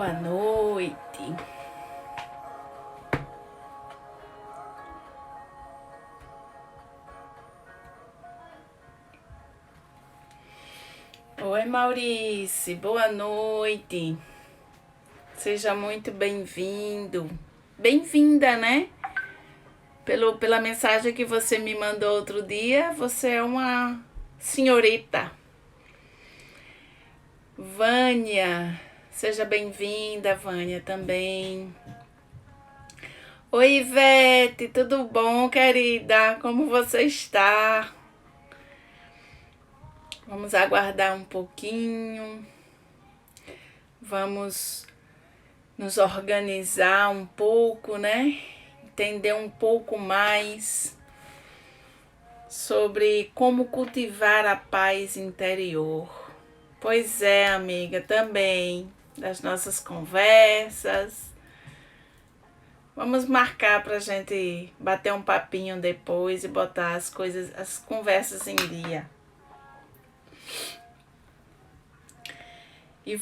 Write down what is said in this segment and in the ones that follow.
Boa noite. Oi, Maurício. Boa noite. Seja muito bem-vindo. Bem-vinda, né? Pela mensagem que você me mandou outro dia, você é uma senhorita. Vânia. Seja bem-vinda, Vânia, também. Oi, Ivete. Tudo bom, querida? Como você está? Vamos aguardar um pouquinho. Vamos nos organizar um pouco, né? Entender um pouco mais sobre como cultivar a paz interior. Pois é, amiga, também das nossas conversas. Vamos marcar pra gente bater um papinho depois e botar as conversas em dia. E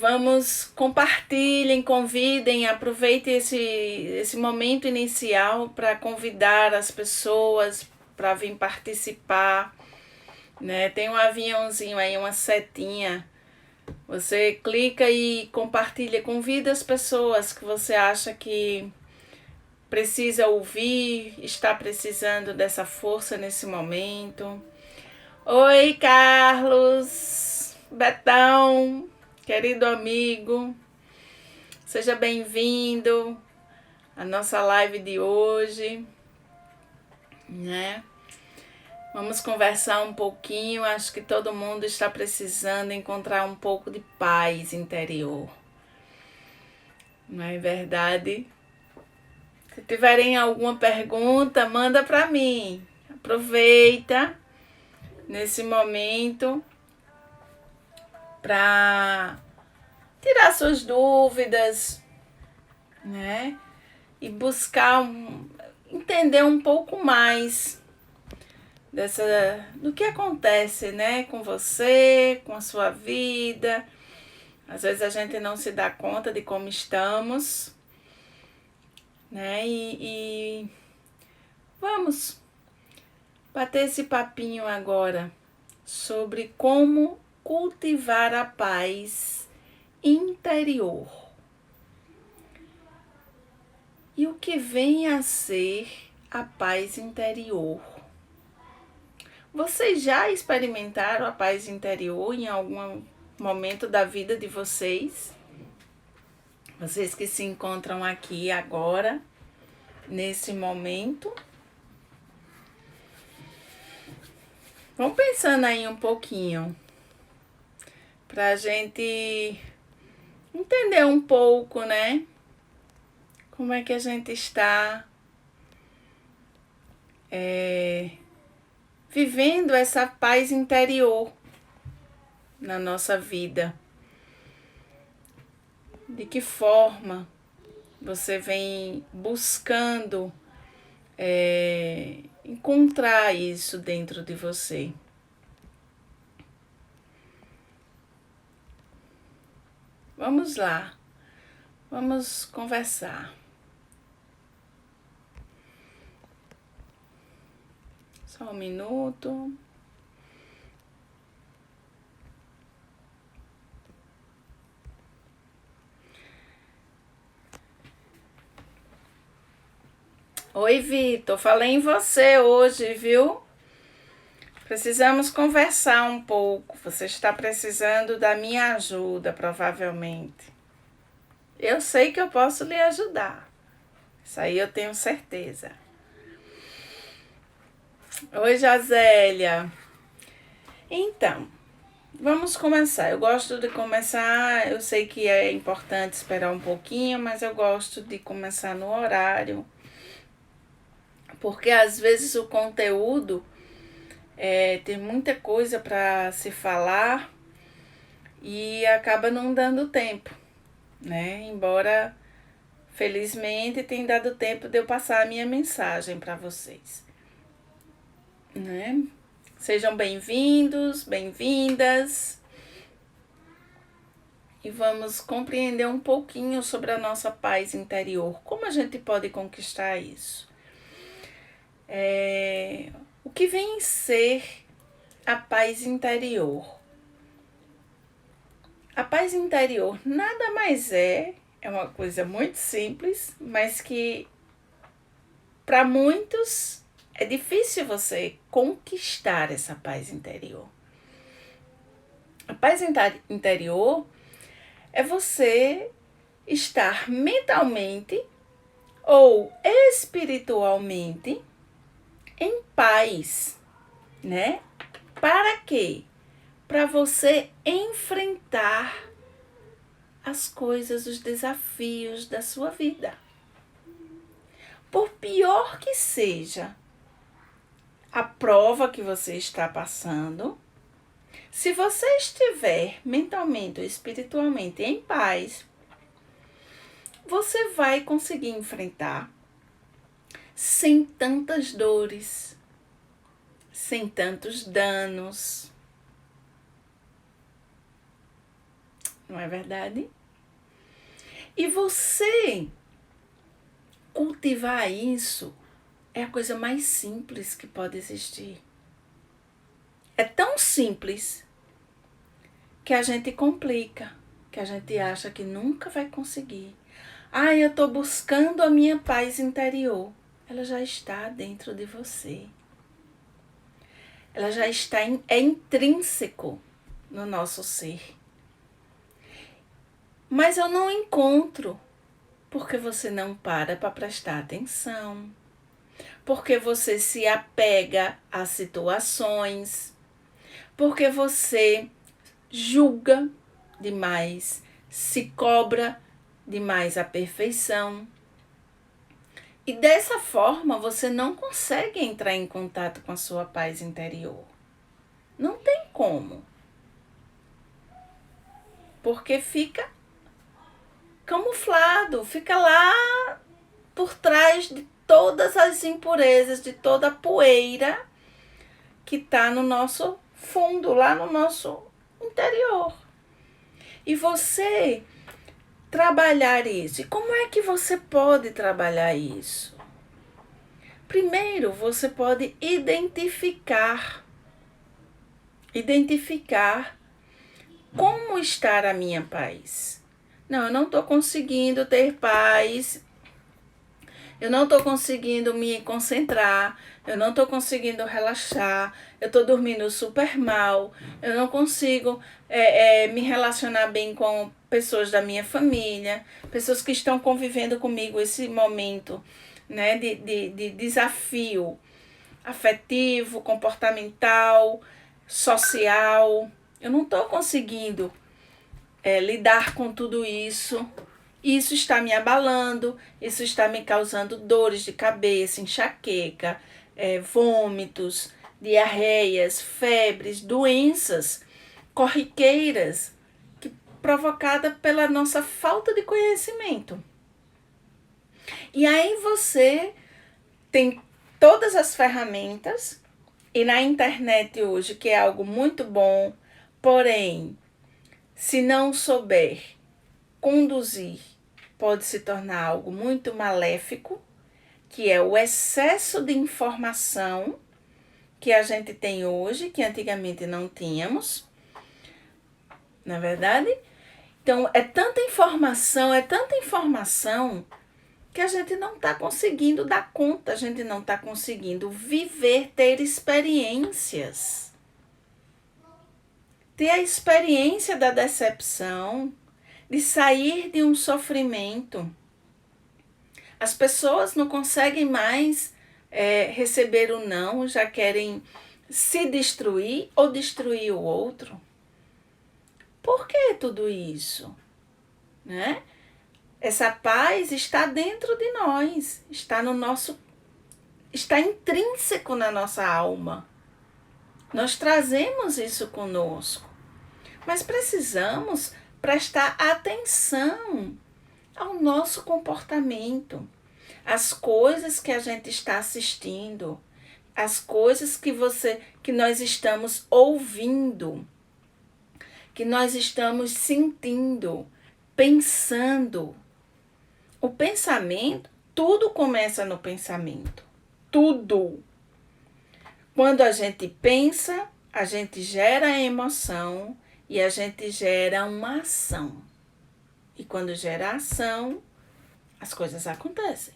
compartilhem, convidem, aproveitem esse momento inicial para convidar as pessoas para vir participar, né? Tem um aviãozinho aí, uma setinha. Você clica e compartilha, convida as pessoas que você acha que precisa ouvir, está precisando dessa força nesse momento. Oi, Carlos, Betão. Querido amigo, seja bem-vindo à nossa live de hoje, né? Vamos conversar um pouquinho, acho que todo mundo está precisando encontrar um pouco de paz interior. Não é verdade? Se tiverem alguma pergunta, manda para mim. Aproveita nesse momento para tirar suas dúvidas, né? E buscar entender um pouco mais do que acontece, né? Com você, com a sua vida. Às vezes a gente não se dá conta de como estamos, né? E vamos bater esse papinho agora sobre como cultivar a paz interior. E o que vem a ser a paz interior? Vocês já experimentaram a paz interior em algum momento da vida de vocês? Vocês que se encontram aqui agora, nesse momento? Vamos pensando aí um pouquinho, pra gente entender um pouco, né? Como é que a gente está vivendo essa paz interior na nossa vida. De que forma você vem buscando encontrar isso dentro de você? Vamos lá, vamos conversar. Só um minuto. Oi, Vitor, falei em você hoje, viu? Precisamos conversar um pouco. Você está precisando da minha ajuda, provavelmente. Eu sei que eu posso lhe ajudar. Isso aí eu tenho certeza. Oi, Josélia. Então, vamos começar. Eu gosto de começar, eu sei que é importante esperar um pouquinho, mas eu gosto de começar no horário. Porque às vezes o conteúdo tem muita coisa para se falar e acaba não dando tempo, né? Embora, felizmente, tenha dado tempo de eu passar a minha mensagem para vocês, né? Sejam bem-vindos, bem-vindas. e vamos compreender um pouquinho sobre a nossa paz interior. Como a gente pode conquistar isso? O que vem ser a paz interior? A paz interior nada mais é uma coisa muito simples, mas que para muitos é difícil você conquistar essa paz interior. A paz interior é você estar mentalmente ou espiritualmente em paz, né? Para quê? Para você enfrentar as coisas, os desafios da sua vida. Por pior que seja a prova que você está passando, se você estiver mentalmente ou espiritualmente em paz, você vai conseguir enfrentar sem tantas dores, sem tantos danos. Não é verdade? E você cultivar isso é a coisa mais simples que pode existir. É tão simples que a gente complica, que a gente acha que nunca vai conseguir. Eu estou buscando a minha paz interior. Ela já está dentro de você. Ela já está, é intrínseco no nosso ser. Mas eu não encontro, porque você não para prestar atenção, porque você se apega a situações, porque você julga demais, se cobra demais a perfeição. E dessa forma você não consegue entrar em contato com a sua paz interior. Não tem como. Porque fica camuflado, fica lá por trás de todas as impurezas, de toda a poeira que está no nosso fundo, lá no nosso interior. E você trabalhar isso. E como é que você pode trabalhar isso? Primeiro, você pode identificar como está a minha paz. Não, eu não estou conseguindo ter paz, eu não estou conseguindo me concentrar, eu não estou conseguindo relaxar, eu estou dormindo super mal, eu não consigo me relacionar bem com pessoas da minha família, pessoas que estão convivendo comigo esse momento, né, de desafio afetivo, comportamental, social. Eu não estou conseguindo lidar com tudo isso. Isso está me abalando, isso está me causando dores de cabeça, enxaqueca, vômitos, diarreias, febres, doenças corriqueiras provocadas pela nossa falta de conhecimento. E aí você tem todas as ferramentas, e na internet hoje, que é algo muito bom, porém, se não souber conduzir, pode se tornar algo muito maléfico, que é o excesso de informação que a gente tem hoje, que antigamente não tínhamos, não é verdade? Então, é tanta informação que a gente não está conseguindo dar conta, a gente não está conseguindo viver, ter experiências. Ter a experiência da decepção, de sair de um sofrimento. As pessoas não conseguem mais receber o não, já querem se destruir ou destruir o outro. Por que tudo isso? Né? Essa paz está dentro de nós, está intrínseco na nossa alma. Nós trazemos isso conosco, mas precisamos prestar atenção ao nosso comportamento, às coisas que a gente está assistindo, às coisas que nós estamos ouvindo. que nós estamos sentindo, pensando. O pensamento, tudo começa no pensamento. Tudo. Quando a gente pensa, a gente gera a emoção e a gente gera uma ação. E quando gera ação, as coisas acontecem.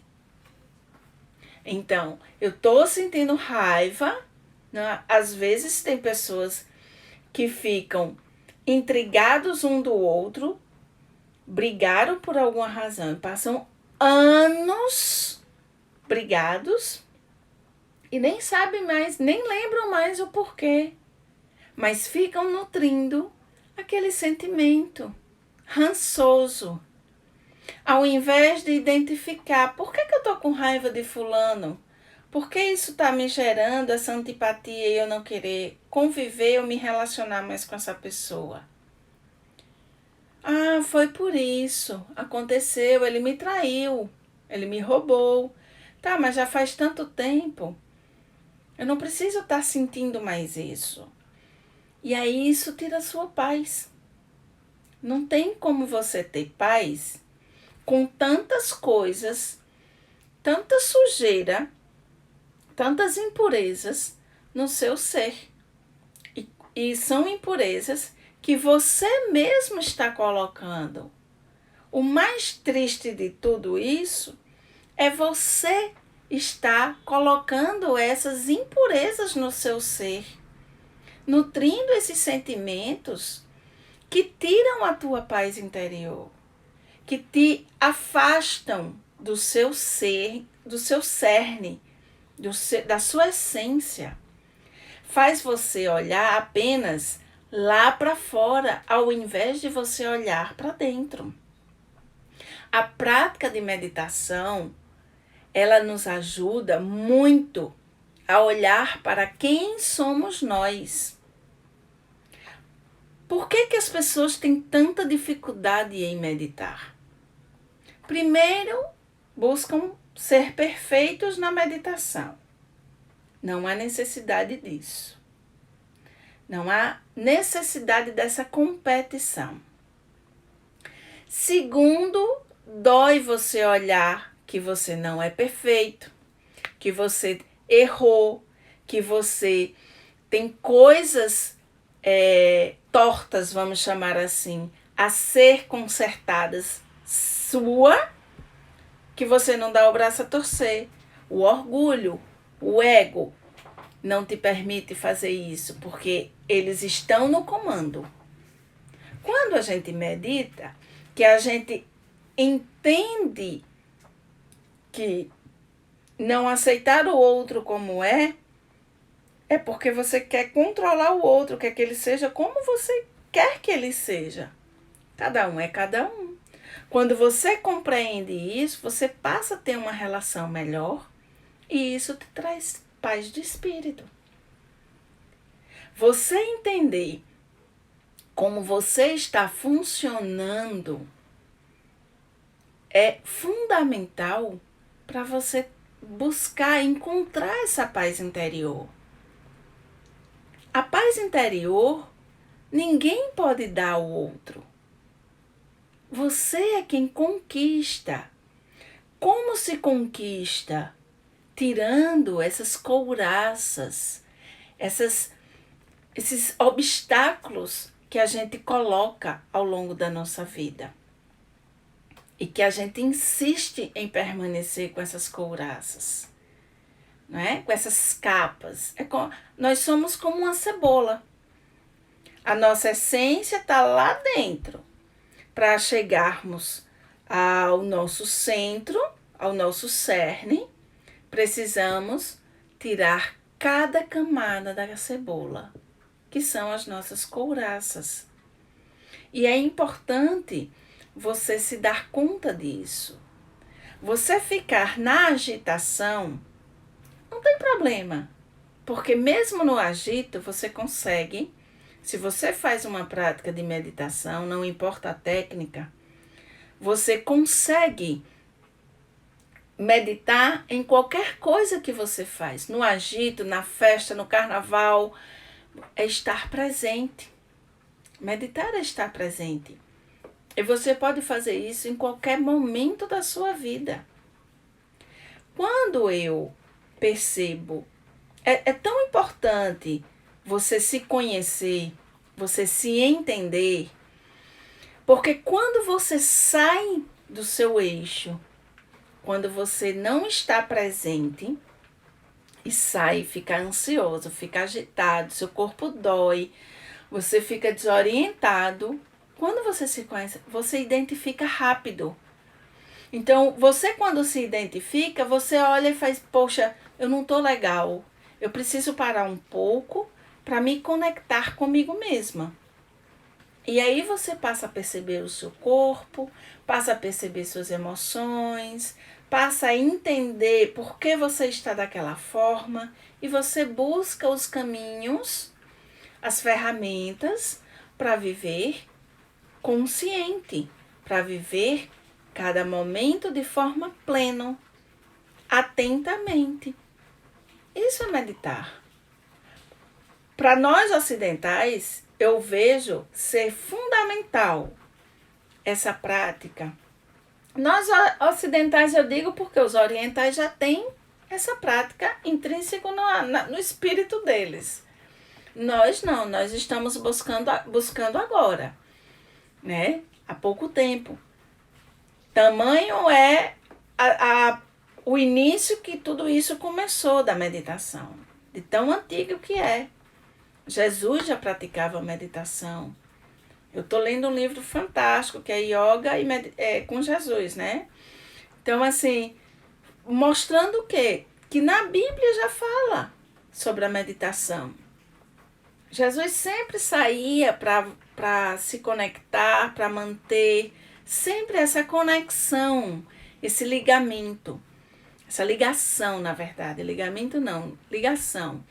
Então, eu tô sentindo raiva, né? Às vezes tem pessoas que ficam intrigados um do outro, brigaram por alguma razão e passam anos brigados e nem sabem mais, nem lembram mais o porquê, mas ficam nutrindo aquele sentimento rançoso. Ao invés de identificar por que eu tô com raiva de fulano, por que isso está me gerando essa antipatia e eu não querer conviver ou me relacionar mais com essa pessoa. Ah, foi por isso, aconteceu, ele me traiu, ele me roubou. Tá, mas já faz tanto tempo, eu não preciso estar sentindo mais isso. E aí isso tira a sua paz. Não tem como você ter paz com tantas coisas, tanta sujeira, tantas impurezas no seu ser. E são impurezas que você mesmo está colocando. O mais triste de tudo isso é você estar colocando essas impurezas no seu ser, nutrindo esses sentimentos que tiram a tua paz interior, que te afastam do seu ser, do seu cerne, da sua essência. Faz você olhar apenas lá para fora, ao invés de você olhar para dentro. A prática de meditação, ela nos ajuda muito a olhar para quem somos nós. Por que as pessoas têm tanta dificuldade em meditar? Primeiro, buscam ser perfeitos na meditação. Não há necessidade disso. Não há necessidade dessa competição. Segundo, dói você olhar que você não é perfeito, que você errou, que você tem coisas tortas, vamos chamar assim, a ser consertadas sua, que você não dá o braço a torcer. O orgulho, o ego não te permite fazer isso, porque eles estão no comando. Quando a gente medita, que a gente entende que não aceitar o outro como é porque você quer controlar o outro, quer que ele seja como você quer que ele seja. Cada um é cada um. Quando você compreende isso, você passa a ter uma relação melhor e isso te traz paz de espírito. Você entender como você está funcionando é fundamental para você buscar encontrar essa paz interior. A paz interior, ninguém pode dar ao outro. Você é quem conquista. Como se conquista? Tirando essas couraças, esses obstáculos que a gente coloca ao longo da nossa vida. E que a gente insiste em permanecer com essas couraças, não é? Com essas capas. Nós somos como uma cebola. A nossa essência está lá dentro. Para chegarmos ao nosso centro, ao nosso cerne, precisamos tirar cada camada da cebola, que são as nossas couraças. E é importante você se dar conta disso. Você ficar na agitação não tem problema, porque mesmo no agito você consegue, se você faz uma prática de meditação, não importa a técnica, você consegue meditar em qualquer coisa que você faz, no agito, na festa, no carnaval, é estar presente. Meditar é estar presente. E você pode fazer isso em qualquer momento da sua vida. Quando eu percebo, é tão importante você se conhecer, você se entender, porque quando você sai do seu eixo, quando você não está presente e sai, fica ansioso, fica agitado, seu corpo dói, você fica desorientado. Quando você se conhece, você identifica rápido. Então, você quando se identifica, você olha e faz, poxa, eu não tô legal. Eu preciso parar um pouco para me conectar comigo mesma. E aí você passa a perceber o seu corpo, passa a perceber suas emoções, passa a entender por que você está daquela forma e você busca os caminhos, as ferramentas para viver consciente, para viver cada momento de forma plena, atentamente. Isso é meditar. Para nós ocidentais, eu vejo ser fundamental essa prática. Nós ocidentais eu digo porque os orientais já têm essa prática intrínseca no espírito deles. Nós não, nós estamos buscando agora, né? Há pouco tempo. Tamanho é o início que tudo isso começou da meditação, de tão antigo que é. Jesus já praticava meditação. Eu estou lendo um livro fantástico que é Yoga com Jesus, né? Então, assim, mostrando o quê? Que na Bíblia já fala sobre a meditação. Jesus sempre saía para se conectar, para manter sempre essa conexão, esse ligamento, essa ligação, na verdade. Ligamento não, ligação.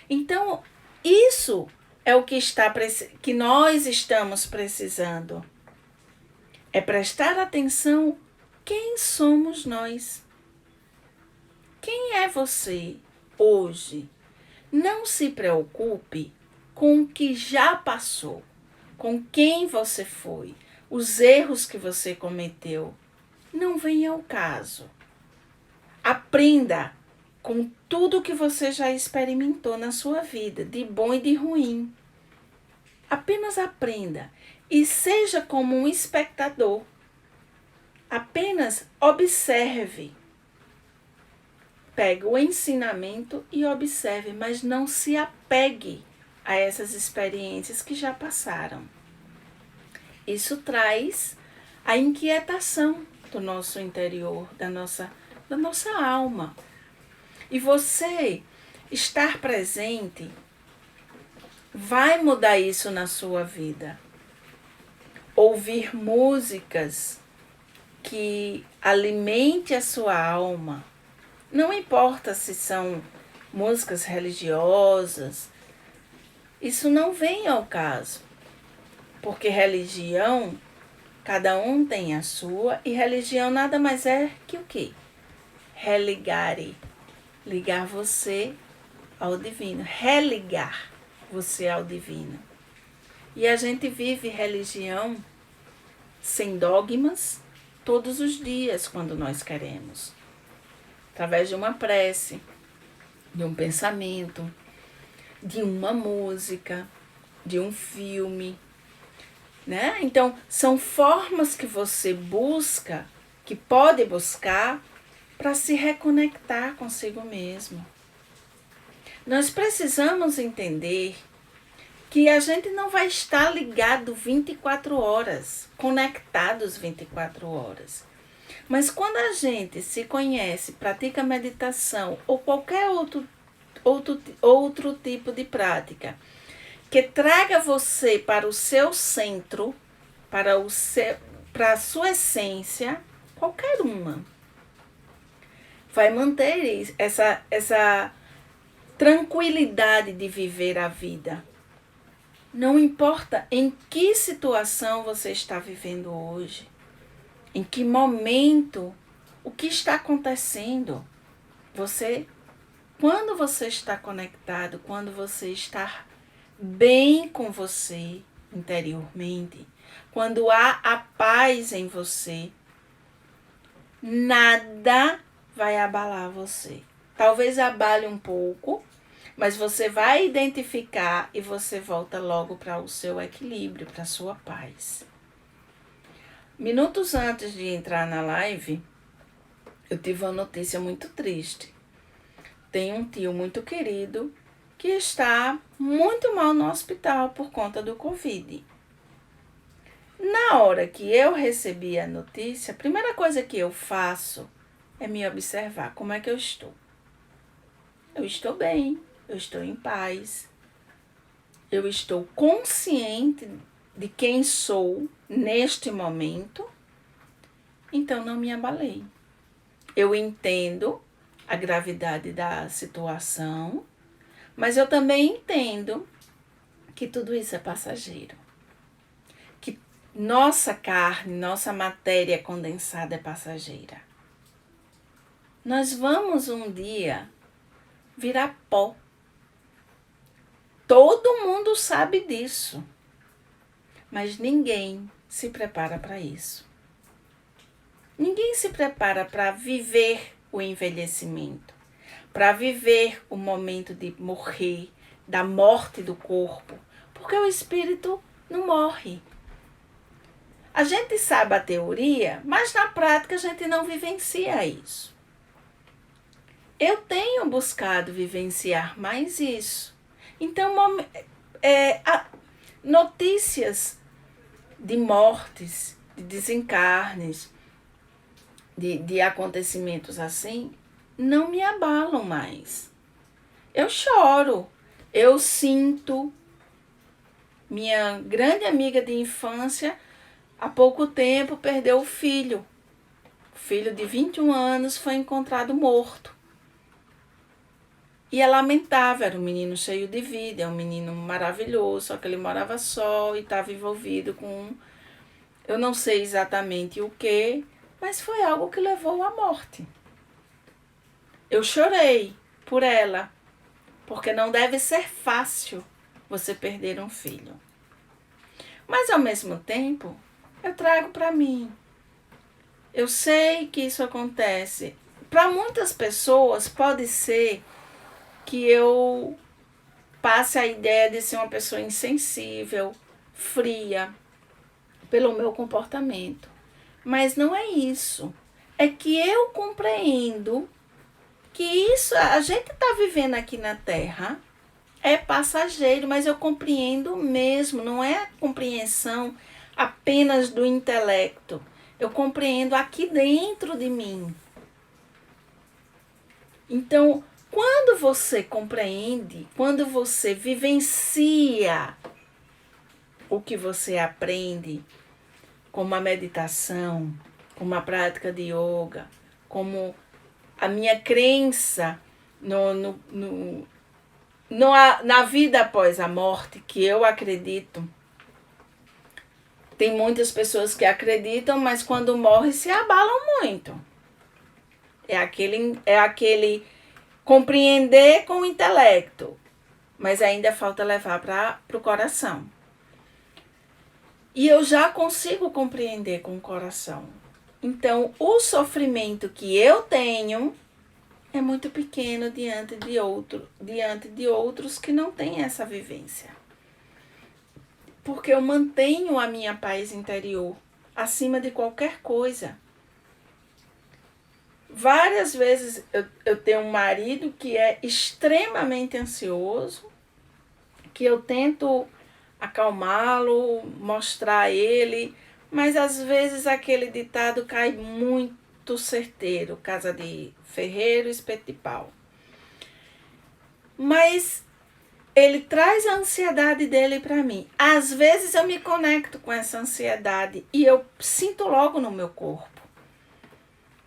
Então, isso é o que nós estamos precisando. É prestar atenção quem somos nós. Quem é você hoje? Não se preocupe com o que já passou, com quem você foi, os erros que você cometeu. Não vem ao caso. Aprenda com tudo que você já experimentou na sua vida, de bom e de ruim. Apenas aprenda e seja como um espectador. Apenas observe. Pegue o ensinamento e observe, mas não se apegue a essas experiências que já passaram. Isso traz a inquietação do nosso interior, da nossa alma. E você estar presente vai mudar isso na sua vida. Ouvir músicas que alimente a sua alma. Não importa se são músicas religiosas, isso não vem ao caso. Porque religião, cada um tem a sua, e religião nada mais é que o quê? Religare. Ligar você ao divino. Religar você ao divino. E a gente vive religião sem dogmas todos os dias quando nós queremos. Através de uma prece, de um pensamento, de uma música, de um filme, né? Então, são formas que você busca, que pode buscar, para se reconectar consigo mesmo. Nós precisamos entender que a gente não vai estar ligado 24 horas, conectados 24 horas. Mas quando a gente se conhece, pratica meditação ou qualquer outro tipo de prática que traga você para o seu centro, para a sua essência, qualquer uma, vai manter essa tranquilidade de viver a vida. Não importa em que situação você está vivendo hoje, em que momento, o que está acontecendo. Quando você está conectado, quando você está bem com você, interiormente, quando há a paz em você, nada vai abalar você. Talvez abale um pouco, mas você vai identificar e você volta logo para o seu equilíbrio, para a sua paz. Minutos antes de entrar na live, eu tive uma notícia muito triste. Tem um tio muito querido que está muito mal no hospital por conta do Covid. Na hora que eu recebi a notícia, a primeira coisa que eu faço é me observar como é que eu estou. Eu estou bem, eu estou em paz, eu estou consciente de quem sou neste momento, então não me abalei. Eu entendo a gravidade da situação, mas eu também entendo que tudo isso é passageiro. Que nossa carne, nossa matéria condensada é passageira. Nós vamos um dia virar pó. Todo mundo sabe disso, mas ninguém se prepara para isso. Ninguém se prepara para viver o envelhecimento, para viver o momento de morrer, da morte do corpo, porque o espírito não morre. A gente sabe a teoria, mas na prática a gente não vivencia isso. Eu tenho buscado vivenciar mais isso. Então, notícias de mortes, de desencarnes, de acontecimentos assim, não me abalam mais. Eu choro, eu sinto. Minha grande amiga de infância, há pouco tempo, perdeu o filho. O filho de 21 anos foi encontrado morto. E é lamentável, era um menino cheio de vida, é um menino maravilhoso, só que ele morava só e estava envolvido com, eu não sei exatamente o que, mas foi algo que levou à morte. Eu chorei por ela, porque não deve ser fácil você perder um filho. Mas ao mesmo tempo, eu trago para mim. Eu sei que isso acontece. Para muitas pessoas pode ser que eu passe a ideia de ser uma pessoa insensível, fria, pelo meu comportamento. Mas não é isso. É que eu compreendo que isso, a gente está vivendo aqui na Terra, é passageiro, mas eu compreendo mesmo, não é a compreensão apenas do intelecto. Eu compreendo aqui dentro de mim. Então, quando você compreende, quando você vivencia o que você aprende, como a meditação, como a prática de yoga, como a minha crença na vida após a morte, que eu acredito. Tem muitas pessoas que acreditam, mas quando morrem se abalam muito. É aquele compreender com o intelecto, mas ainda falta levar para o coração. E eu já consigo compreender com o coração. Então, o sofrimento que eu tenho é muito pequeno diante de outros que não têm essa vivência. Porque eu mantenho a minha paz interior acima de qualquer coisa. Várias vezes eu tenho um marido que é extremamente ansioso, que eu tento acalmá-lo, mostrar a ele, mas às vezes aquele ditado cai muito certeiro, casa de ferreiro, espeto de pau. Mas ele traz a ansiedade dele para mim. Às vezes eu me conecto com essa ansiedade e eu sinto logo no meu corpo.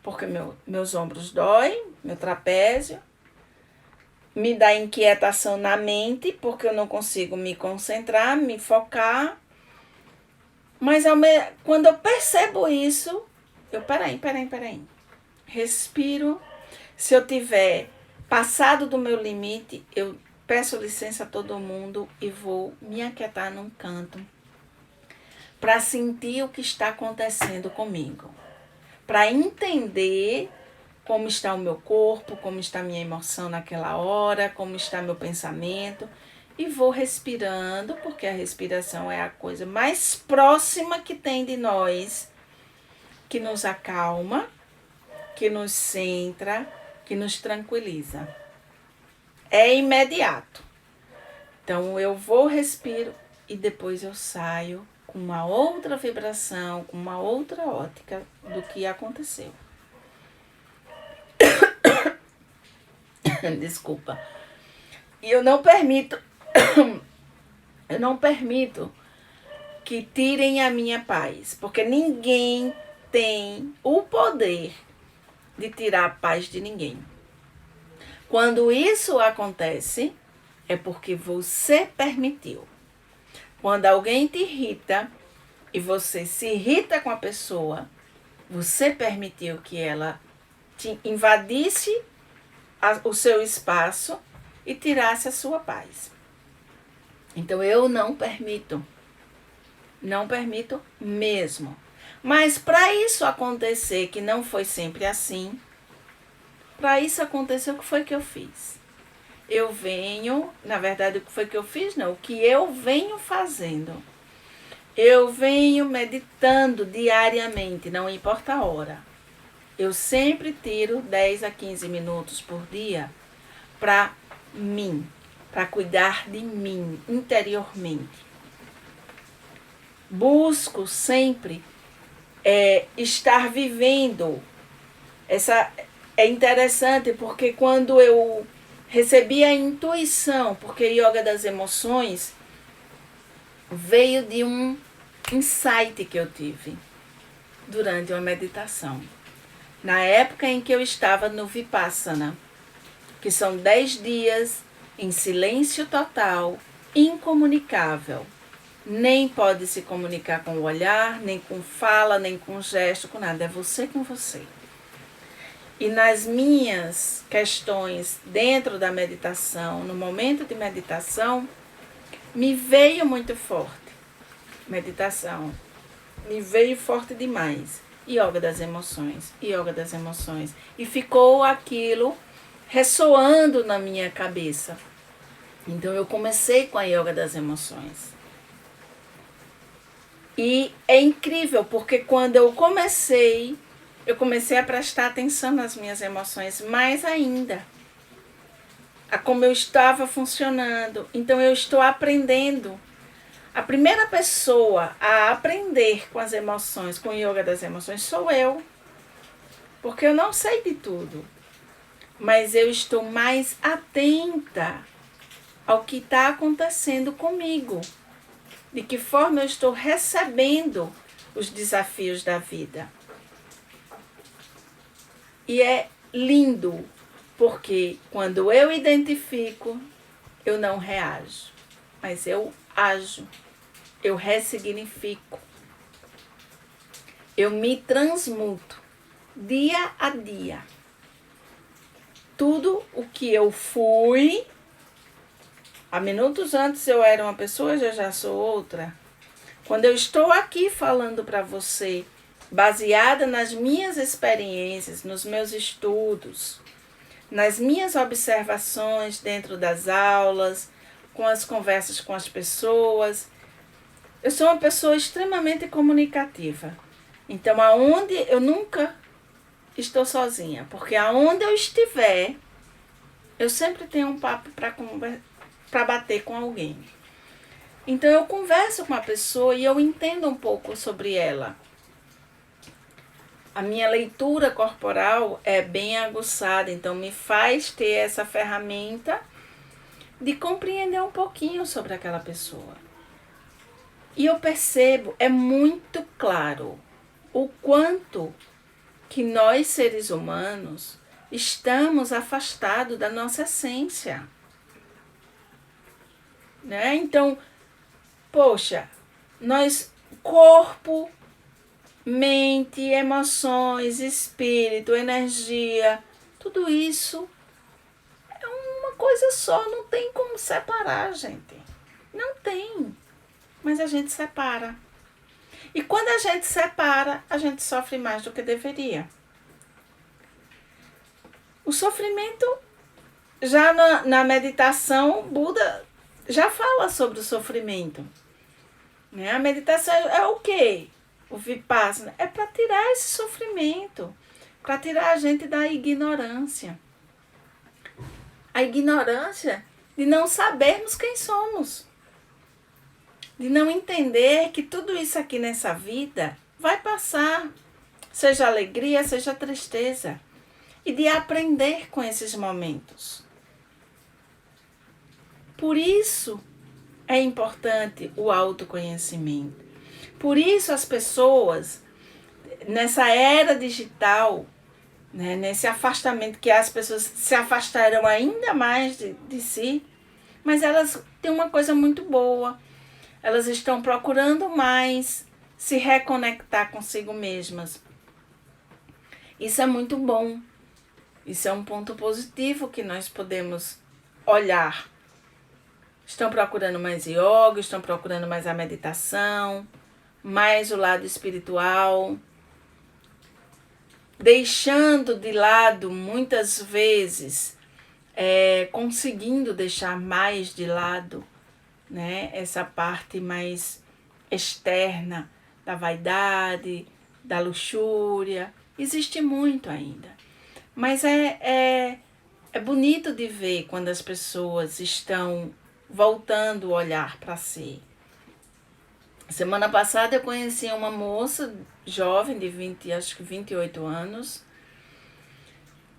Porque meus ombros doem, meu trapézio, me dá inquietação na mente, porque eu não consigo me concentrar, me focar. Mas quando eu percebo isso, peraí. Respiro. Se eu tiver passado do meu limite, eu peço licença a todo mundo e vou me aquietar num canto. para sentir o que está acontecendo comigo, para entender como está o meu corpo, como está a minha emoção naquela hora, como está meu pensamento. E vou respirando, porque a respiração é a coisa mais próxima que tem de nós, que nos acalma, que nos centra, que nos tranquiliza. É imediato. Então eu vou, respiro e depois eu saio com uma outra vibração, com uma outra ótica do que aconteceu. Desculpa. E eu não permito que tirem a minha paz, porque ninguém tem o poder de tirar a paz de ninguém. Quando isso acontece, é porque você permitiu. Quando alguém te irrita e você se irrita com a pessoa, você permitiu que ela te invadisse o seu espaço e tirasse a sua paz. Então eu não permito mesmo. Mas para isso acontecer, que não foi sempre assim, para isso acontecer, o que foi que eu fiz? Eu venho, na verdade, o que foi que eu fiz? Não, o que eu venho fazendo. Eu venho meditando diariamente, não importa a hora. Eu sempre tiro 10 a 15 minutos por dia para mim, para cuidar de mim interiormente. Busco sempre estar vivendo. É interessante porque quando eu recebi a intuição, porque yoga das emoções veio de um insight que eu tive durante uma meditação. Na época em que eu estava no Vipassana, que são 10 dias em silêncio total, incomunicável. Nem pode se comunicar com o olhar, nem com fala, nem com gesto, com nada. É você com você. E nas minhas questões dentro da meditação, no momento de meditação, me veio muito forte. Meditação. Me veio forte demais. Yoga das emoções. Yoga das emoções. E ficou aquilo ressoando na minha cabeça. Então eu comecei com a yoga das emoções. E é incrível, porque quando eu comecei a prestar atenção nas minhas emoções mais ainda. A como eu estava funcionando. Então eu estou aprendendo. A primeira pessoa a aprender com as emoções, com o yoga das emoções, sou eu. Porque eu não sei de tudo. Mas eu estou mais atenta ao que está acontecendo comigo. De que forma eu estou recebendo os desafios da vida. E é lindo, porque quando eu identifico, eu não reajo, mas eu ajo, eu ressignifico, eu me transmuto dia a dia. Tudo o que eu fui, há minutos antes eu era uma pessoa, eu já sou outra. Quando eu estou aqui falando para você, baseada nas minhas experiências, nos meus estudos, nas minhas observações dentro das aulas, com as conversas com as pessoas, eu sou uma pessoa extremamente comunicativa. Então, aonde eu nunca estou sozinha, porque aonde eu estiver, eu sempre tenho um papo para bater com alguém. Então eu converso com a pessoa e eu entendo um pouco sobre ela. A minha leitura corporal é bem aguçada, então me faz ter essa ferramenta de compreender um pouquinho sobre aquela pessoa. E eu percebo, é muito claro, o quanto que nós, seres humanos, estamos afastados da nossa essência. Né? Então, poxa, nós, corpo, mente, emoções, espírito, energia, tudo isso é uma coisa só, não tem como separar, gente. Não tem, mas a gente separa. E quando a gente separa, a gente sofre mais do que deveria. O sofrimento, já na meditação, Buda já fala sobre o sofrimento. Né? A meditação é o quê? O Vipassana é para tirar esse sofrimento, para tirar a gente da ignorância. A ignorância de não sabermos quem somos. De não entender que tudo isso aqui nessa vida vai passar. Seja alegria, seja tristeza. E de aprender com esses momentos. Por isso é importante o autoconhecimento. Por isso as pessoas, nessa era digital, né, nesse afastamento que as pessoas se afastaram ainda mais de si, mas elas têm uma coisa muito boa. Elas estão procurando mais se reconectar consigo mesmas. Isso é muito bom. Isso é um ponto positivo que nós podemos olhar. Estão procurando mais yoga, estão procurando mais a meditação, mais o lado espiritual, deixando de lado muitas vezes, conseguindo deixar mais de lado, né, essa parte mais externa da vaidade, da luxúria. Existe muito ainda. Mas é bonito de ver quando as pessoas estão voltando o olhar para si. Semana passada eu conheci uma moça jovem de 28 anos,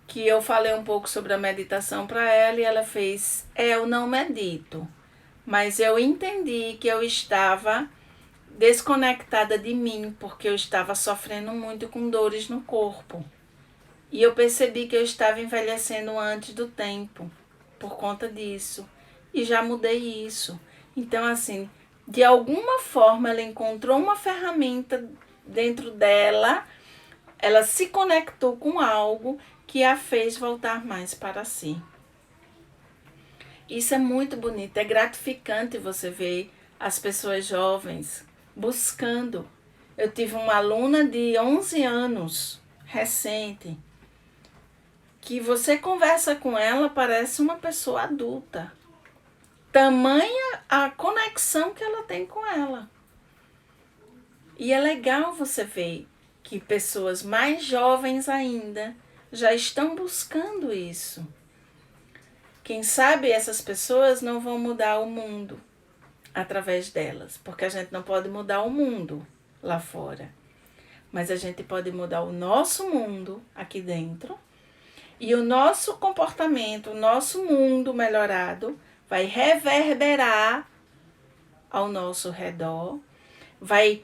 que eu falei um pouco sobre a meditação para ela e ela fez, eu não medito, mas eu entendi que eu estava desconectada de mim, porque eu estava sofrendo muito com dores no corpo. E eu percebi que eu estava envelhecendo antes do tempo, por conta disso. E já mudei isso. Então, assim, de alguma forma ela encontrou uma ferramenta dentro dela, ela se conectou com algo que a fez voltar mais para si. Isso é muito bonito, é gratificante você ver as pessoas jovens buscando. Eu tive uma aluna de 11 anos, recente, que você conversa com ela, parece uma pessoa adulta. Tamanha a conexão que ela tem com ela. E é legal você ver que pessoas mais jovens ainda já estão buscando isso. Quem sabe essas pessoas não vão mudar o mundo através delas, porque a gente não pode mudar o mundo lá fora. Mas a gente pode mudar o nosso mundo aqui dentro. E o nosso comportamento, o nosso mundo melhorado vai reverberar ao nosso redor, vai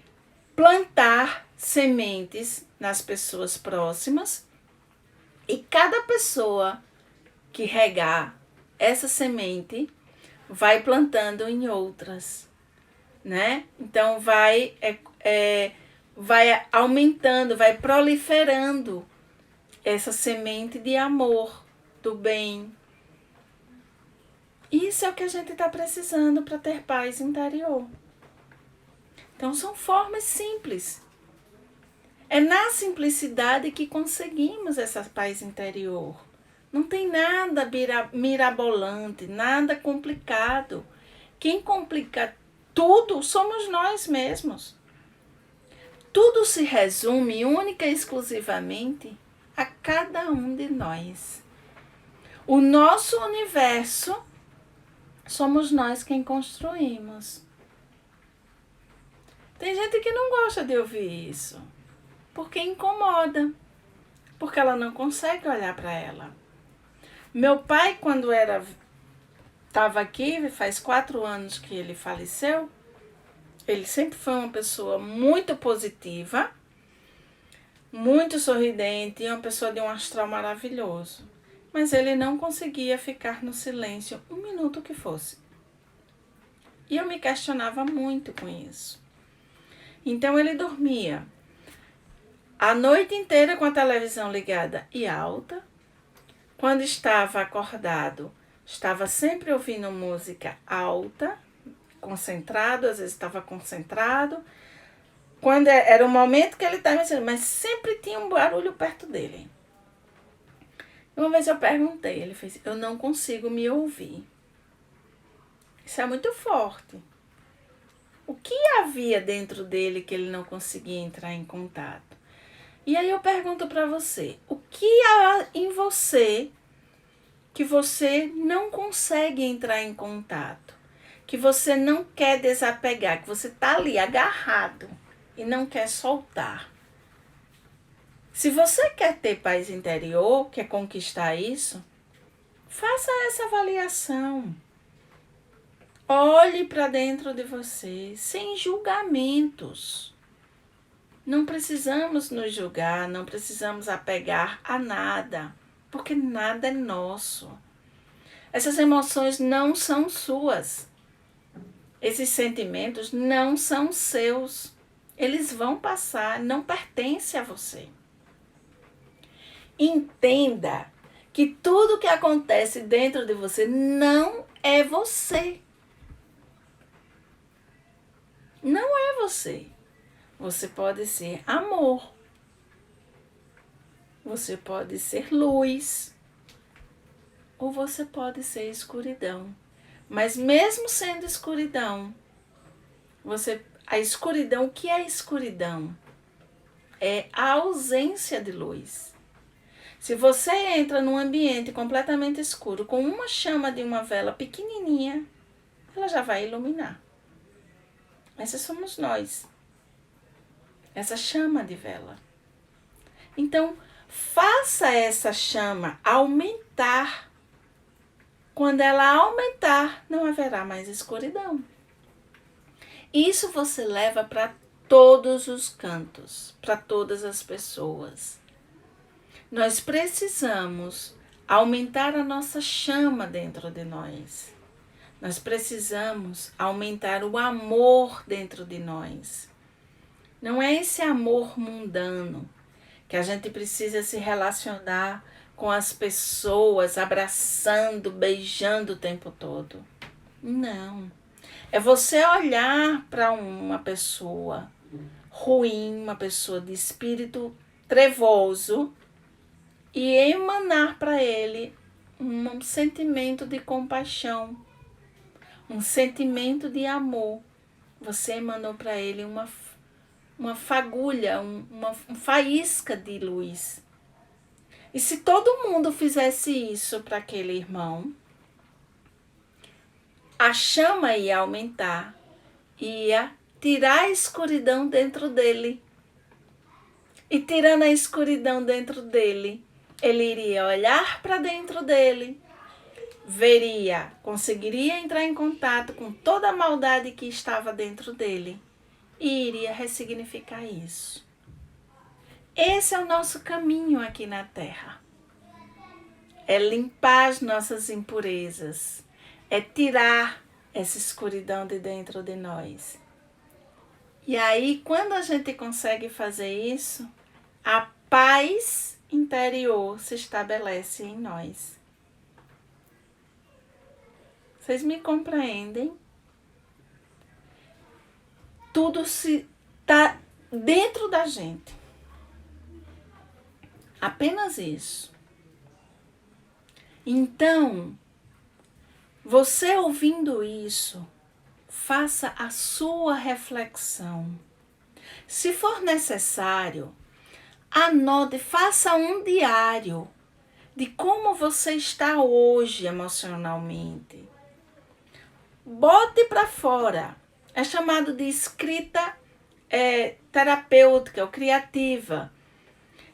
plantar sementes nas pessoas próximas e cada pessoa que regar essa semente vai plantando em outras, né? Então vai aumentando, vai proliferando essa semente de amor, do bem. Isso é o que a gente está precisando para ter paz interior. Então são formas simples. É na simplicidade que conseguimos essa paz interior. Não tem nada mirabolante, nada complicado. Quem complica tudo somos nós mesmos. Tudo se resume única e exclusivamente a cada um de nós. O nosso universo somos nós quem construímos. Tem gente que não gosta de ouvir isso, porque incomoda, porque ela não consegue olhar para ela. Meu pai, quando estava aqui, faz 4 anos que ele faleceu, ele sempre foi uma pessoa muito positiva, muito sorridente e uma pessoa de um astral maravilhoso. Mas ele não conseguia ficar no silêncio um minuto que fosse. E eu me questionava muito com isso. Então ele dormia a noite inteira com a televisão ligada e alta. Quando estava acordado, estava sempre ouvindo música alta, concentrado, às vezes estava concentrado, quando era o momento que ele estava ensinando, mas sempre tinha um barulho perto dele. Uma vez eu perguntei, ele fez, eu não consigo me ouvir. Isso é muito forte. O que havia dentro dele que ele não conseguia entrar em contato? E aí eu pergunto para você, o que há em você que você não consegue entrar em contato? Que você não quer desapegar, que você está ali agarrado e não quer soltar? Se você quer ter paz interior, quer conquistar isso, faça essa avaliação. Olhe para dentro de você, sem julgamentos. Não precisamos nos julgar, não precisamos apegar a nada, porque nada é nosso. Essas emoções não são suas. Esses sentimentos não são seus. Eles vão passar, não pertencem a você. Entenda que tudo que acontece dentro de você não é você. Não é você. Você pode ser amor. Você pode ser luz. Ou você pode ser escuridão. Mas mesmo sendo escuridão, a escuridão, o que é escuridão? É a ausência de luz. Se você entra num ambiente completamente escuro, com uma chama de uma vela pequenininha, ela já vai iluminar. Essas somos nós. Essa chama de vela. Então, faça essa chama aumentar. Quando ela aumentar, não haverá mais escuridão. Isso você leva para todos os cantos, para todas as pessoas. Nós precisamos aumentar a nossa chama dentro de nós. Nós precisamos aumentar o amor dentro de nós. Não é esse amor mundano que a gente precisa se relacionar com as pessoas, abraçando, beijando o tempo todo. Não. É você olhar para uma pessoa ruim, uma pessoa de espírito trevoso e emanar para ele um sentimento de compaixão, um sentimento de amor. Você emanou para ele uma fagulha, uma faísca de luz. E se todo mundo fizesse isso para aquele irmão, a chama ia aumentar, ia tirar a escuridão dentro dele. E tirando a escuridão dentro dele, ele iria olhar para dentro dele, conseguiria entrar em contato com toda a maldade que estava dentro dele e iria ressignificar isso. Esse é o nosso caminho aqui na Terra. É limpar as nossas impurezas. É tirar essa escuridão de dentro de nós. E aí, quando a gente consegue fazer isso, a paz interior se estabelece em nós. Vocês me compreendem? Tudo está dentro da gente. Apenas isso. Então, você ouvindo isso, faça a sua reflexão. Se for necessário, anote, faça um diário de como você está hoje emocionalmente. Bote para fora. É chamado de escrita terapêutica ou criativa.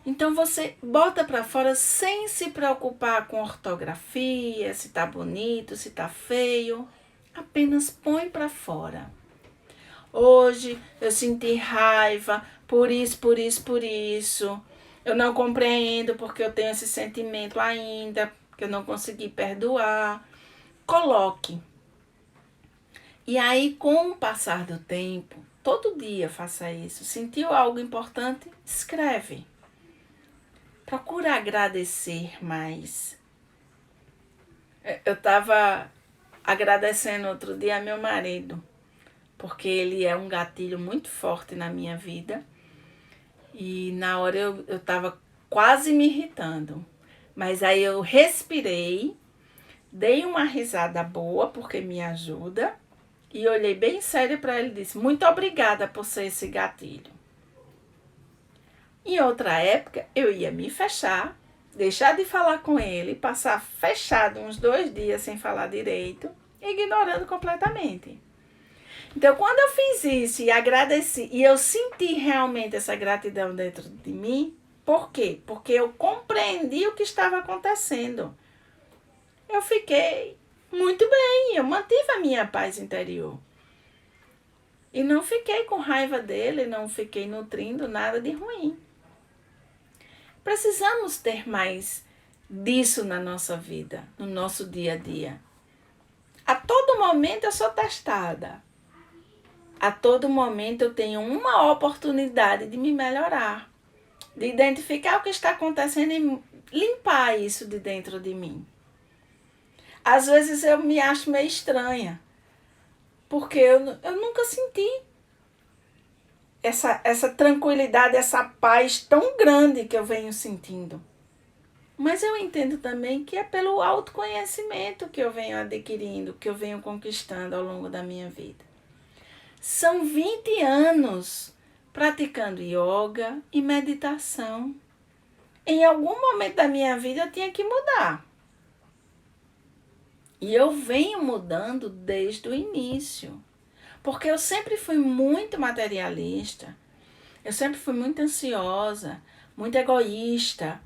Então você bota para fora sem se preocupar com ortografia, se tá bonito, se tá feio. Apenas põe para fora. Hoje eu senti raiva por isso, por isso, por isso. Eu não compreendo porque eu tenho esse sentimento ainda, que eu não consegui perdoar. Coloque. E aí, com o passar do tempo, todo dia faça isso. Sentiu algo importante? Escreve. Procura agradecer mais. Eu estava agradecendo outro dia a meu marido, porque ele é um gatilho muito forte na minha vida. E na hora eu estava quase me irritando. Mas aí eu respirei, dei uma risada boa, porque me ajuda, e olhei bem sério para ele e disse: muito obrigada por ser esse gatilho. Em outra época, eu ia me fechar, deixar de falar com ele, passar fechado uns 2 dias sem falar direito, ignorando completamente. Então, quando eu fiz isso e agradeci, e eu senti realmente essa gratidão dentro de mim, por quê? Porque eu compreendi o que estava acontecendo. Eu fiquei muito bem, eu mantive a minha paz interior. E não fiquei com raiva dele, não fiquei nutrindo nada de ruim. Precisamos ter mais disso na nossa vida, no nosso dia a dia. A todo momento eu sou testada. A todo momento eu tenho uma oportunidade de me melhorar, de identificar o que está acontecendo e limpar isso de dentro de mim. Às vezes eu me acho meio estranha, porque eu nunca senti essa tranquilidade, essa paz tão grande que eu venho sentindo. Mas eu entendo também que é pelo autoconhecimento que eu venho adquirindo, que eu venho conquistando ao longo da minha vida. São 20 anos praticando yoga e meditação. Em algum momento da minha vida eu tinha que mudar. E eu venho mudando desde o início. Porque eu sempre fui muito materialista. Eu sempre fui muito ansiosa, muito egoísta,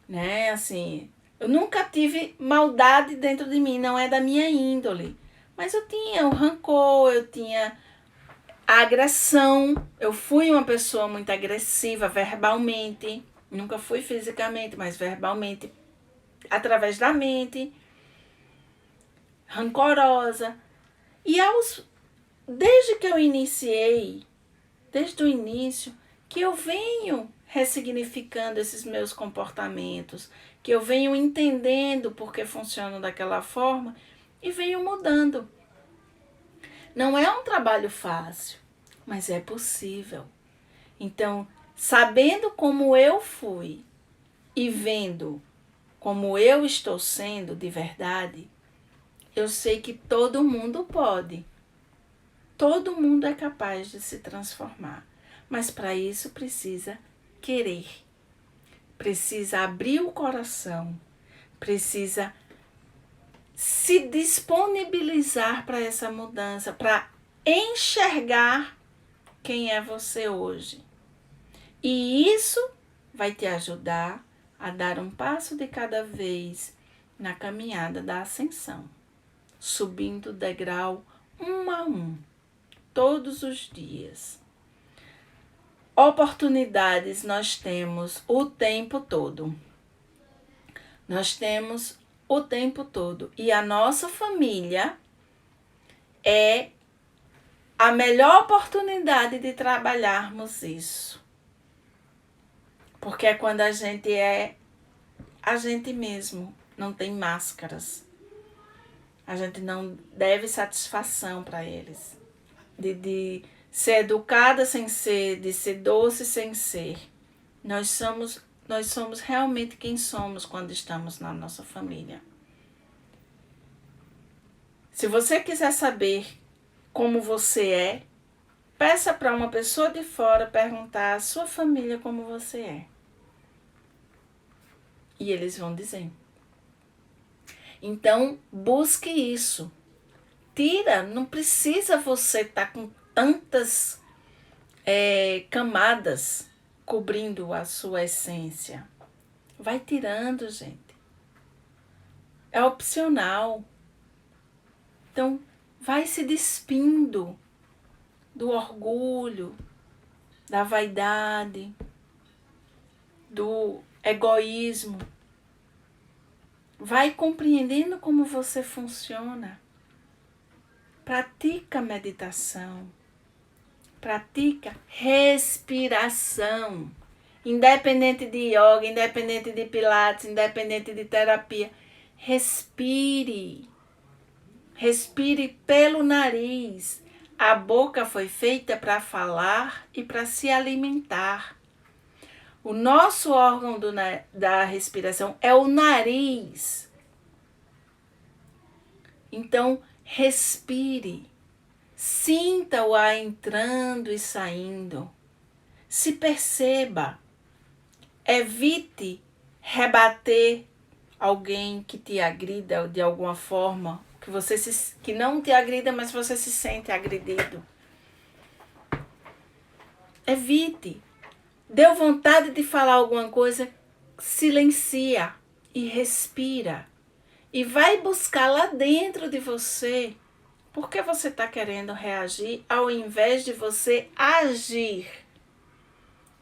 né? Assim, eu nunca tive maldade dentro de mim, não é da minha índole. Mas eu tinha o rancor, eu tinha a agressão. Eu fui uma pessoa muito agressiva verbalmente. Nunca fui fisicamente, mas verbalmente, através da mente. Rancorosa. E desde que eu iniciei, desde o início, que eu venho ressignificando esses meus comportamentos, que eu venho entendendo por que funcionam daquela forma e venho mudando. Não é um trabalho fácil, mas é possível. Então, sabendo como eu fui e vendo como eu estou sendo de verdade, eu sei que todo mundo pode. Todo mundo é capaz de se transformar. Mas para isso precisa querer. Precisa abrir o coração. Precisa se disponibilizar para essa mudança, para enxergar quem é você hoje. E isso vai te ajudar a dar um passo de cada vez na caminhada da ascensão, subindo degrau um a um, todos os dias. Oportunidades nós temos o tempo todo. Nós temos o tempo todo. E a nossa família é a melhor oportunidade de trabalharmos isso. Porque é quando a gente é a gente mesmo, não tem máscaras. A gente não deve satisfação para eles. De ser educada sem ser, de ser doce sem ser. Nós somos realmente quem somos quando estamos na nossa família. Se você quiser saber como você é, peça para uma pessoa de fora perguntar à sua família como você é. E eles vão dizer. Então, busque isso. Não precisa você estar com tantas camadas cobrindo a sua essência. Vai tirando, gente. É opcional. Então, vai se despindo do orgulho, da vaidade, do egoísmo. Vai compreendendo como você funciona. Pratica meditação. Pratica respiração. Independente de yoga, independente de pilates, independente de terapia. Respire. Respire pelo nariz. A boca foi feita para falar e para se alimentar. O nosso órgão da respiração é o nariz. Então, respire. Sinta o ar entrando e saindo. Se perceba. Evite rebater alguém que te agrida de alguma forma, que não te agrida, mas você se sente agredido. Evite. Deu vontade de falar alguma coisa, silencia e respira. E vai buscar lá dentro de você por que você está querendo reagir ao invés de você agir.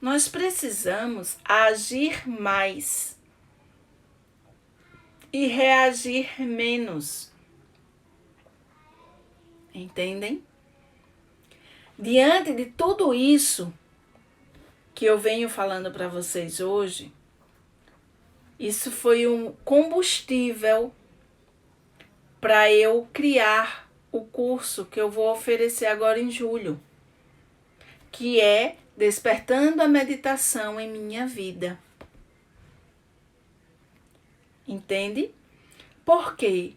Nós precisamos agir mais e reagir menos. Entendem? Diante de tudo isso que eu venho falando para vocês hoje, isso foi um combustível para eu criar o curso que eu vou oferecer agora em julho, que é Despertando a Meditação em Minha Vida. Entende? Por quê?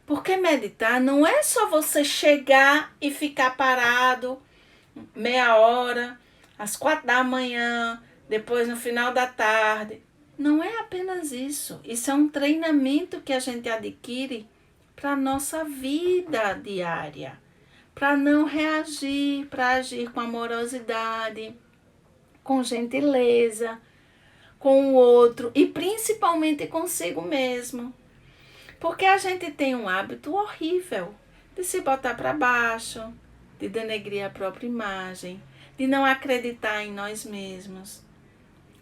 Porque meditar não é só você chegar e ficar parado meia hora, às 4 da manhã, depois no final da tarde. Não é apenas isso. Isso é um treinamento que a gente adquire para a nossa vida diária. Para não reagir, para agir com amorosidade, com gentileza, com o outro e principalmente consigo mesmo. Porque a gente tem um hábito horrível de se botar para baixo, de denegrir a própria imagem, de não acreditar em nós mesmos,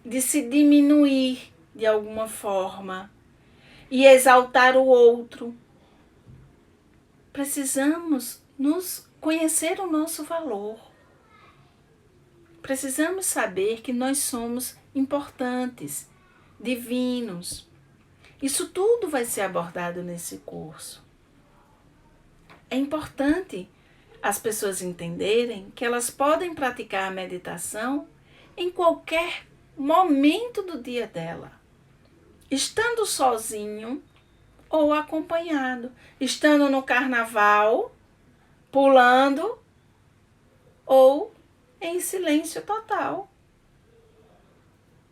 de se diminuir de alguma forma e exaltar o outro. Precisamos nos conhecer o nosso valor. Precisamos saber que nós somos importantes, divinos. Isso tudo vai ser abordado nesse curso. É importante as pessoas entenderem que elas podem praticar a meditação em qualquer momento do dia dela, estando sozinho ou acompanhado, estando no carnaval, pulando ou em silêncio total.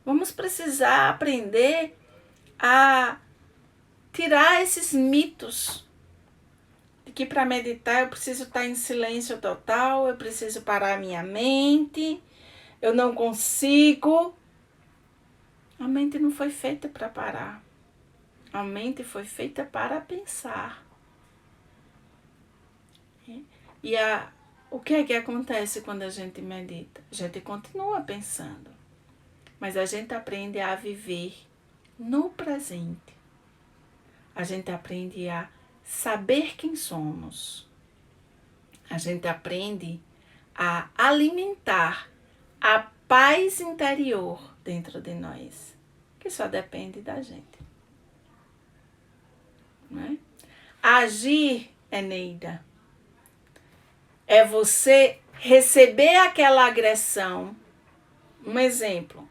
Vamos precisar aprender a tirar esses mitos de que para meditar eu preciso estar em silêncio total, eu preciso parar a minha mente, eu não consigo. A mente não foi feita para parar. A mente foi feita para pensar. E o que é que acontece quando a gente medita? A gente continua pensando, mas a gente aprende a viver no presente. A gente aprende a saber quem somos. A gente aprende a alimentar a paz interior dentro de nós, que só depende da gente. Não é? Agir, Eneida, é você receber aquela agressão. Um exemplo,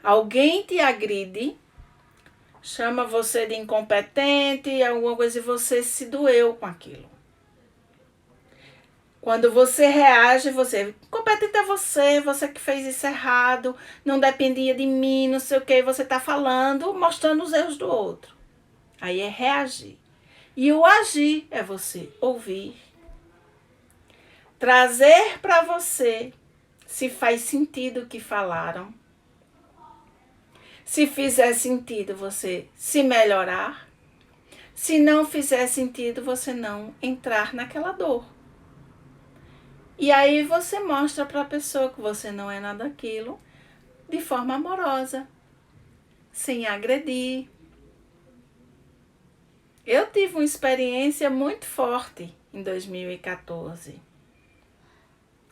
alguém te agride, chama você de incompetente, alguma coisa, e você se doeu com aquilo. Quando você reage, incompetente é você que fez isso errado, não dependia de mim, não sei o que, você está falando, mostrando os erros do outro. Aí é reagir. E o agir é você ouvir, trazer para você se faz sentido o que falaram. Se fizer sentido, você se melhorar. Se não fizer sentido, você não entrar naquela dor. E aí você mostra para a pessoa que você não é nada daquilo de forma amorosa, sem agredir. Eu tive uma experiência muito forte em 2014,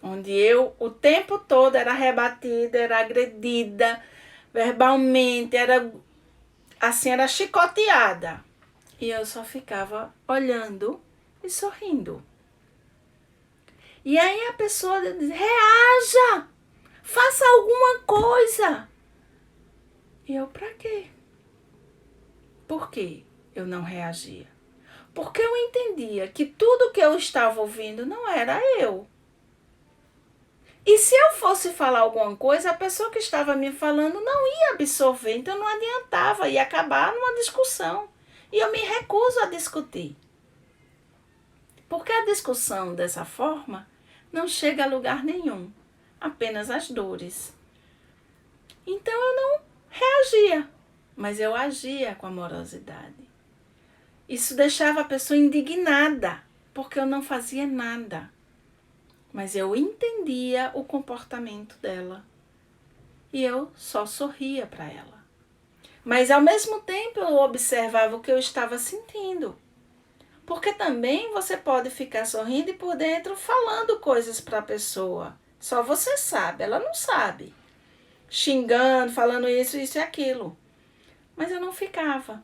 onde eu o tempo todo era rebatida, era agredida verbalmente, era chicoteada. E eu só ficava olhando e sorrindo. E aí a pessoa diz, reaja, faça alguma coisa. E eu, pra quê? Por que eu não reagia? Porque eu entendia que tudo que eu estava ouvindo não era eu. E se eu fosse falar alguma coisa, a pessoa que estava me falando não ia absorver, então não adiantava, ia acabar numa discussão. E eu me recuso a discutir. Porque a discussão dessa forma não chega a lugar nenhum, apenas as dores. Então eu não reagia, mas eu agia com amorosidade. Isso deixava a pessoa indignada, porque eu não fazia nada. Mas eu entendia o comportamento dela. E eu só sorria para ela. Mas ao mesmo tempo eu observava o que eu estava sentindo. Porque também você pode ficar sorrindo e por dentro falando coisas para a pessoa. Só você sabe, ela não sabe. Xingando, falando isso e aquilo. Mas eu não ficava.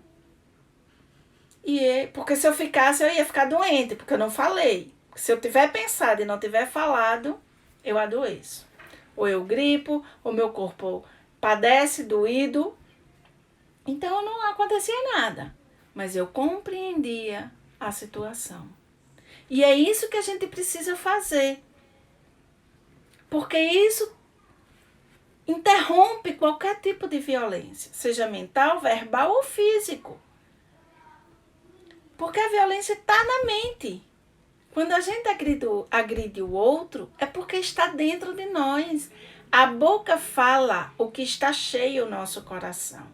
Porque se eu ficasse, eu ia ficar doente, porque eu não falei. Se eu tiver pensado e não tiver falado, eu adoeço. Ou eu gripo, ou meu corpo padece, doído. Então não acontecia nada. Mas eu compreendia a situação. E é isso que a gente precisa fazer. Porque isso interrompe qualquer tipo de violência, seja mental, verbal ou físico. Porque a violência está na mente. Quando a gente agride o outro, é porque está dentro de nós. A boca fala o que está cheio o nosso coração.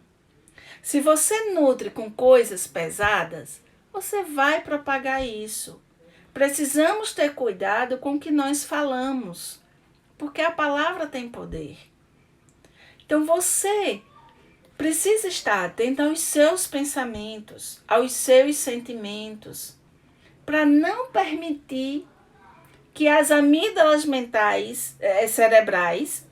Se você nutre com coisas pesadas, você vai propagar isso. Precisamos ter cuidado com o que nós falamos, porque a palavra tem poder. Então você precisa estar atento aos seus pensamentos, aos seus sentimentos, para não permitir que as amígdalas mentais, cerebrais,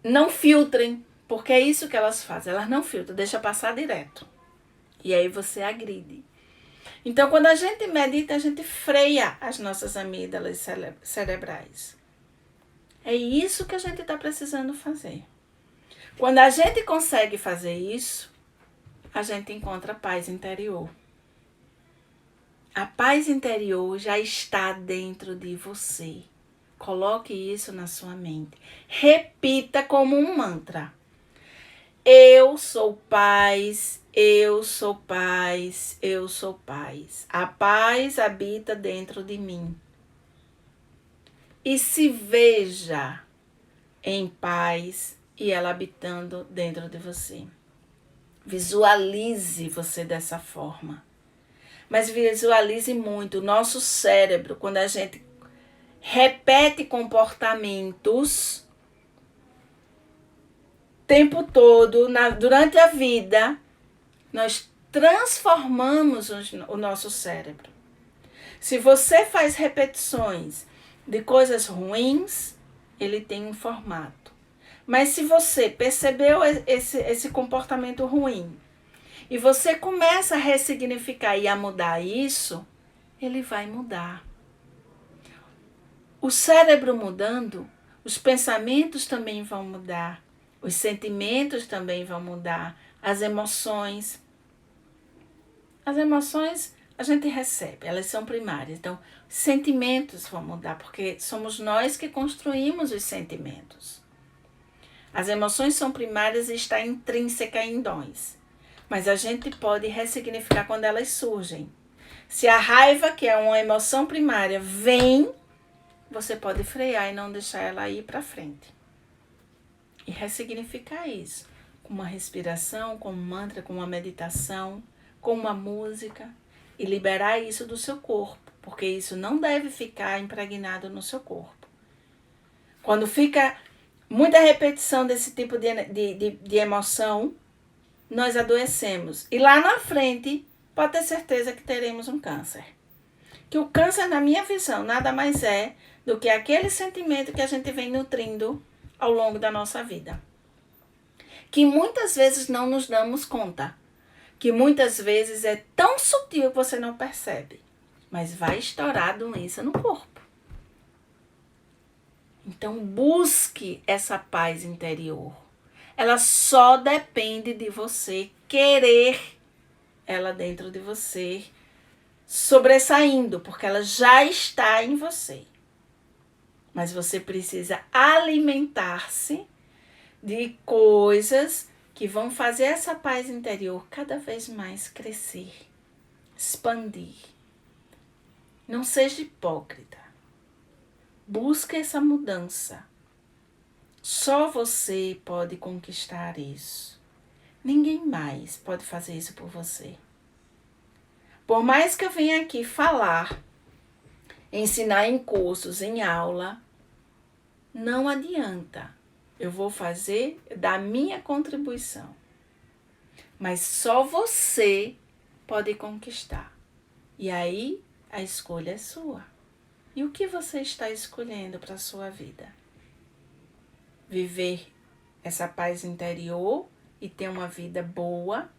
não filtrem, porque é isso que elas fazem, elas não filtram, deixa passar direto. E aí você agride. Então, quando a gente medita, a gente freia as nossas amígdalas cerebrais. É isso que a gente está precisando fazer. Quando a gente consegue fazer isso, a gente encontra paz interior. A paz interior já está dentro de você. Coloque isso na sua mente. Repita como um mantra. Eu sou paz, eu sou paz, eu sou paz. A paz habita dentro de mim. E se veja em paz e ela habitando dentro de você. Visualize você dessa forma. Mas visualize muito. O nosso cérebro, quando a gente repete comportamentos o tempo todo, durante a vida, nós transformamos o nosso cérebro. Se você faz repetições de coisas ruins, ele tem um formato. Mas se você percebeu esse comportamento ruim e você começa a ressignificar e a mudar isso, ele vai mudar. O cérebro mudando, os pensamentos também vão mudar, os sentimentos também vão mudar, as emoções. As emoções a gente recebe, elas são primárias. Então, sentimentos vão mudar, porque somos nós que construímos os sentimentos. As emoções são primárias e está intrínseca em nós. Mas a gente pode ressignificar quando elas surgem. Se a raiva, que é uma emoção primária, vem, você pode frear e não deixar ela ir para frente. E ressignificar isso com uma respiração, com um mantra, com uma meditação, com uma música. E liberar isso do seu corpo, porque isso não deve ficar impregnado no seu corpo. Quando fica muita repetição desse tipo de emoção, nós adoecemos. E lá na frente, pode ter certeza que teremos um câncer. Que o câncer, na minha visão, nada mais é do que aquele sentimento que a gente vem nutrindo ao longo da nossa vida. Que muitas vezes não nos damos conta. Que muitas vezes é tão sutil que você não percebe. mas vai estourar a doença no corpo. Então busque essa paz interior. Ela só depende de você querer ela dentro de você, sobressaindo, porque ela já está em você. Mas você precisa alimentar-se de coisas que vão fazer essa paz interior cada vez mais crescer, expandir. Não seja hipócrita. Busque essa mudança. Só você pode conquistar isso. Ninguém mais pode fazer isso por você. Por mais que eu venha aqui falar, ensinar em cursos, em aula, não adianta. Eu vou fazer da minha contribuição. Mas só você pode conquistar. E aí a escolha é sua. E o que você está escolhendo para a sua vida? Viver essa paz interior e ter uma vida boa,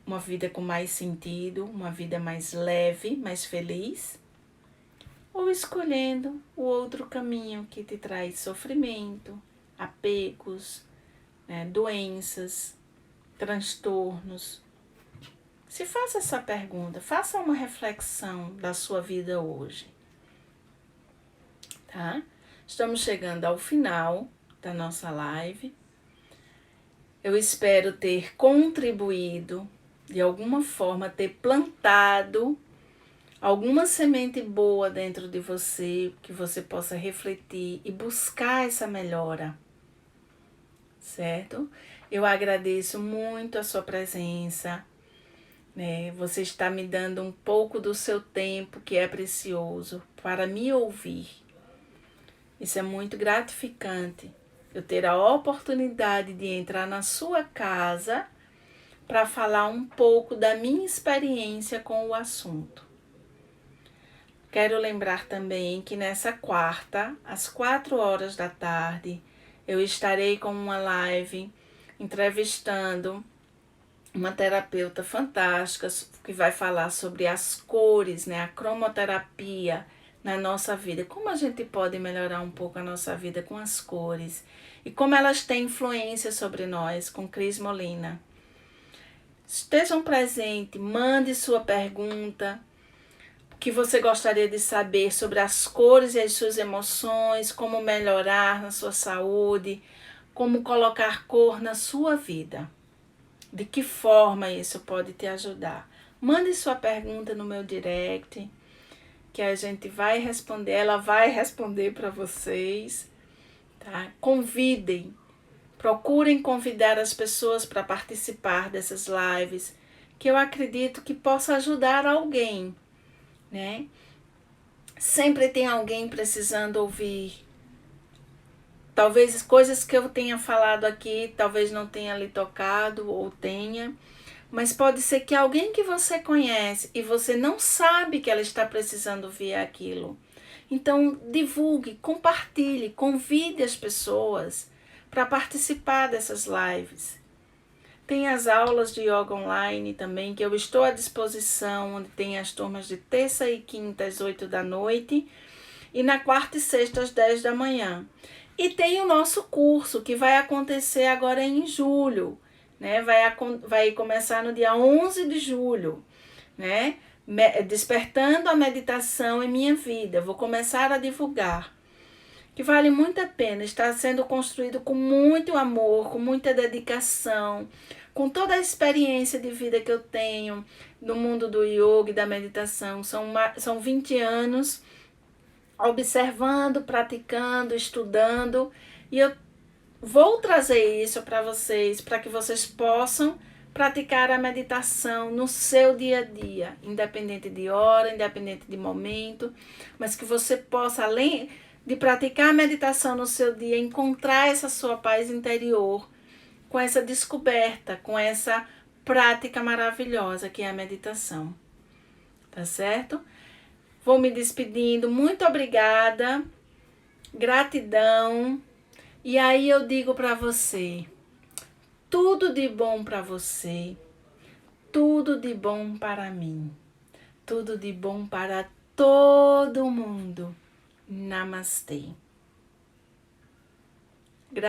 uma vida com mais sentido, uma vida mais leve, mais feliz? Ou escolhendo o outro caminho que te traz sofrimento, apegos, doenças, transtornos? Se faça essa pergunta, faça uma reflexão da sua vida hoje, tá? Estamos chegando ao final da nossa live. Eu espero ter contribuído, de alguma forma, ter plantado alguma semente boa dentro de você, que você possa refletir e buscar essa melhora, certo? Eu agradeço muito a sua presença, né? Você está me dando um pouco do seu tempo, que é precioso, para me ouvir. Isso é muito gratificante, eu ter a oportunidade de entrar na sua casa para falar um pouco da minha experiência com o assunto. Quero lembrar também que nessa quarta, às 4 horas da tarde, eu estarei com uma live entrevistando uma terapeuta fantástica que vai falar sobre as cores, a cromoterapia na nossa vida. Como a gente pode melhorar um pouco a nossa vida com as cores e como elas têm influência sobre nós, com Cris Molina. Estejam presentes, mande sua pergunta, o que você gostaria de saber sobre as cores e as suas emoções, como melhorar na sua saúde, como colocar cor na sua vida. De que forma isso pode te ajudar? Mande sua pergunta no meu direct, que a gente vai responder, ela vai responder para vocês, tá? Convidem, procurem convidar as pessoas para participar dessas lives, que eu acredito que possa ajudar alguém, né? Sempre tem alguém precisando ouvir. Talvez coisas que eu tenha falado aqui, talvez não tenha lhe tocado ou tenha, mas pode ser que alguém que você conhece e você não sabe que ela está precisando ver aquilo. Então, divulgue, compartilhe, convide as pessoas para participar dessas lives. Tem as aulas de yoga online também, que eu estou à disposição, onde tem as turmas de terça e quinta às 8 da noite e na quarta e sexta às 10 da manhã. E tem o nosso curso, que vai acontecer agora em julho, né? Vai começar no dia 11 de julho, né? Despertando a meditação em minha vida. Vou começar a divulgar. Que vale muito a pena, está sendo construído com muito amor, com muita dedicação, com toda a experiência de vida que eu tenho no mundo do yoga e da meditação. São 20 anos observando, praticando, estudando, e eu vou trazer isso para vocês, para que vocês possam praticar a meditação no seu dia a dia, independente de hora, independente de momento, mas que você possa, além de praticar a meditação no seu dia, encontrar essa sua paz interior com essa descoberta, com essa prática maravilhosa que é a meditação. Tá certo? Vou me despedindo. Muito obrigada. Gratidão. E aí eu digo para você, tudo de bom para você, tudo de bom para mim. Tudo de bom para todo mundo. Namastê.